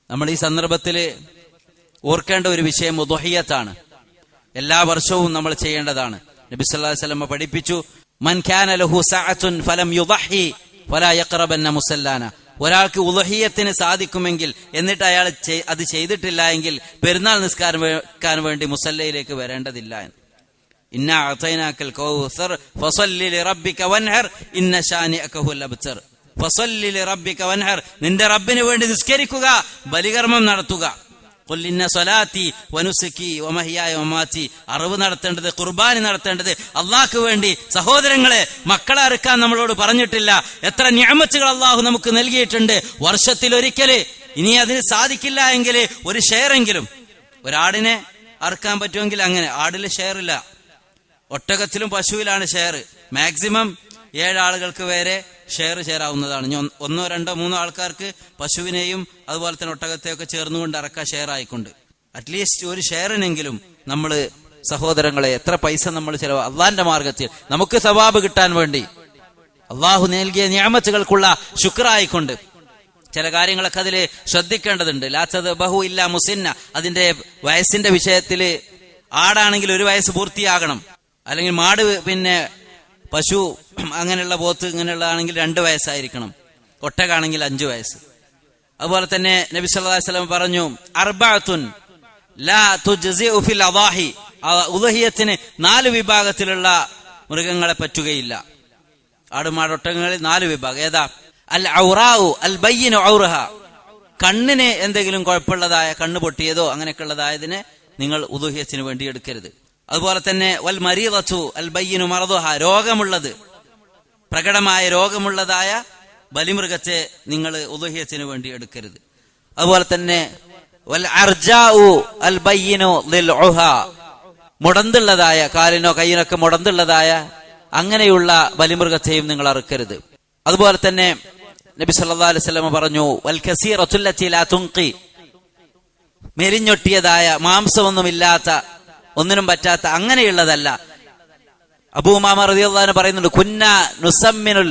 നമ്മൾ ഈ സന്ദർഭത്തിൽ ഓർക്കേണ്ട ഒരു വിഷയം ഉദ്ഹിയ്യത്താണ്. എല്ലാ വർഷവും നമ്മൾ ചെയ്യേണ്ടതാണ്. നബി സല്ലല്ലാഹു അലൈഹി വസല്ലം പഠിപ്പിച്ചു, മൻ കാന ലഹു സഅത്തുൻ ഫലം യുദ്ഹി ഫലാ യഖറബന്ന മുസല്ലാന. ഒരാൾക്ക് ഉദ്ഹിയ്യത്തിന് സാധിക്കുമെങ്കിൽ എന്നിട്ട് അയാൾ അത് ചെയ്തിട്ടില്ല എങ്കിൽ പെരുന്നാൾ നിസ്കാരം വേണ്ടി മുസല്ലയിലേക്ക് വരേണ്ടതില്ല. ഇന്നാ അഅതൈനാകൽ കൗസർ ഫസല്ലി ലിറബ്ബിക വൻഹർ ഇന്ന ശാനിഅക ഹുൽ അബ്തർ. ഫസല്ലി ലിറബ്ബിക വൻഹർ, നിന്റെ റബ്ബിന് വേണ്ടി നിസ്കരിക്കുക, ബലികർമ്മം നടത്തുക. ഖുൽ ഇന്ന സ്വലാത്തി വനുസുകി വമഹ്യായ വമമാതി, അറിവ് നടത്തേണ്ടത്, ഖുർബാനി നടത്തേണ്ടത് അള്ളാഹ്ക്ക് വേണ്ടി. സഹോദരങ്ങളെ, മക്കളെ അറുക്കാൻ നമ്മളോട് പറഞ്ഞിട്ടില്ല. എത്ര നിഅമത്തുകൾ അള്ളാഹു നമുക്ക് നൽകിയിട്ടുണ്ട്. വർഷത്തിലൊരിക്കല്, ഇനി അതിന് സാധിക്കില്ല എങ്കിൽ ഒരു ഷെയറെങ്കിലും. ഒരാടിനെ അറുക്കാൻ പറ്റുമെങ്കിൽ അങ്ങനെ. ആടില് ഷെയർ ഇല്ല, ഒട്ടകത്തിലും പശുവിലാണ് ഷെയർ. മാക്സിമം 7 ആളുകൾക്ക് വരെ ഷെയർ ചേരാവുന്നതാണ്. 1, 2, 3 ആൾക്കാർക്ക് പശുവിനെയും അതുപോലെ തന്നെ ഒട്ടകത്തെയൊക്കെ ചേർന്നുകൊണ്ട് അറക്കാൻ ഷെയർ ആയിക്കൊണ്ട്. അറ്റ്ലീസ്റ്റ് ഒരു ഷെയറിനെങ്കിലും നമ്മൾ സഹോദരങ്ങളെ എത്ര പൈസ നമ്മൾ ചെലവ് അള്ളാന്റെ മാർഗത്തിൽ നമുക്ക് സവാബ് കിട്ടാൻ വേണ്ടി അള്ളാഹു നൽകിയ നിഅമത്തുകൾക്കുള്ള ശുക്റായിക്കൊണ്ട് ചില കാര്യങ്ങളൊക്കെ അതിൽ ശ്രദ്ധിക്കേണ്ടതുണ്ട്. ലാത്തത് ബഹു ഇല്ല മുസിന്ന, അതിന്റെ വയസ്സിന്റെ വിഷയത്തില് ആടാണെങ്കിൽ 1 വയസ്സ് പൂർത്തിയാകണം. അല്ലെങ്കിൽ മാട്, പിന്നെ പശു, അങ്ങനെയുള്ള പോത്ത് ഇങ്ങനെയുള്ളതാണെങ്കിൽ 2 വയസ്സായിരിക്കണം. ഒട്ടകാണെങ്കിൽ 5 വയസ്സ്. അതുപോലെ തന്നെ നബി സല്ലല്ലാഹു അലൈഹി വസല്ലം പറഞ്ഞു, അർബഅത്തുൻ ലാ തുജ്സിഉ ഫിൽ അദാഹി, ഉദ്ഹിയ്യത്തിന് 4 വിഭാഗത്തിലുള്ള മൃഗങ്ങളെ പറ്റുകയില്ല. ആടുമാടൊട്ടകങ്ങളിൽ 4 വിഭാഗം. ഏതാ? അൽ ഔറാഉ അൽ ബയ്യിനു ഔറഹ, കണ്ണിന് എന്തെങ്കിലും കുഴപ്പമുള്ളതായ, കണ്ണ് പൊട്ടിയതോ അങ്ങനെയൊക്കെ ഉള്ളതായതിനെ നിങ്ങൾ ഉദ്ഹിയ്യത്തിന് വേണ്ടി എടുക്കരുത്. അതുപോലെ തന്നെ വൽ മരീദതു അൽ ബയ്യിനു മർദുഹ, രോഗമുള്ളത്, പ്രകടമായ രോഗമുള്ളതായ ബലിമൃഗത്തെ നിങ്ങൾ ഉദ്ഹിയ്യത്തിന് വേണ്ടി എടുക്കരുത്. അതുപോലെ തന്നെ വൽ അർജാഉ അൽ ബയ്യിനു ലിൽ ഉഹ, മുടന്തുള്ളതായ, കാലിനോ കയ്യിനൊക്കെ മുടന്തുള്ളതായ അങ്ങനെയുള്ള ബലിമൃഗത്തെയും നിങ്ങൾ അറുക്കരുത്. അതുപോലെ തന്നെ നബി സല്ലല്ലാഹു അലൈഹി വസല്ലം പറഞ്ഞു, വൽ കസീറതു ലത്തി ലാ തുൻഖി, മെലിഞ്ഞൊട്ടിയതായ, മാംസമൊന്നുമില്ലാത്ത, ഒന്നിനും പറ്റാത്ത അങ്ങനെയുള്ളതല്ല. അബൂ ഉമാമ റളിയല്ലാഹു അൻഹു പറയുന്നുണ്ട്, കുന്നാ നുസമ്മിനുൽ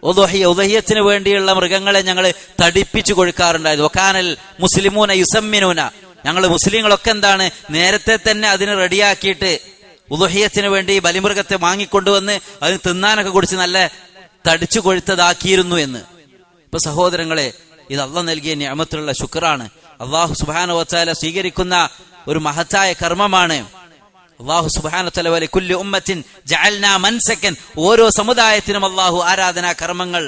ഉദ്ഹിയ്യ, ഉദ്ഹിയ്യത്തിന് വേണ്ടിയുള്ള മൃഗങ്ങളെ ഞങ്ങൾ തടിപ്പിച്ചു കൊടുക്കാറുണ്ടായിരുന്നു. വകാനൽ മുസ്ലിമൂന യുസമ്മിനൂന, ഞങ്ങൾ മുസ്ലിങ്ങളൊക്കെ എന്താണ് നേരത്തെ തന്നെ അതിന് റെഡിയാക്കിയിട്ട് ഉദ്ഹിയ്യത്തിന് വേണ്ടി ബലിമൃഗത്തെ വാങ്ങിക്കൊണ്ടുവന്ന് അത് തിന്നാനൊക്കെ കുടിച്ച് നല്ല തടിച്ചു കൊഴുത്തതാക്കിയിരുന്നു എന്ന്. ഇപ്പൊ സഹോദരങ്ങളെ, ഇത് അല്ലാഹ് നൽകിയ നിഅമത്തുള്ള ശുക്റാണ്. അല്ലാഹു സുബ്ഹാനഹു വ തആല സ്വീകരിക്കുന്ന ഒരു മഹത്തായ കർമ്മമാണ്. അല്ലാഹു സുബ്ഹാനഹു വ തആല വലികുല്ലി ഉമ്മത്തിൻ ജഅൽനാ മൻസകൻ, ഓരോ സമുദായത്തിനും അല്ലാഹു ആരാധനാ കർമ്മങ്ങൾ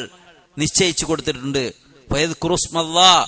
നിശ്ചയിച്ചു കൊടുത്തിട്ടുണ്ട്. ഫയദ്കുറുസ്മല്ലാഹ്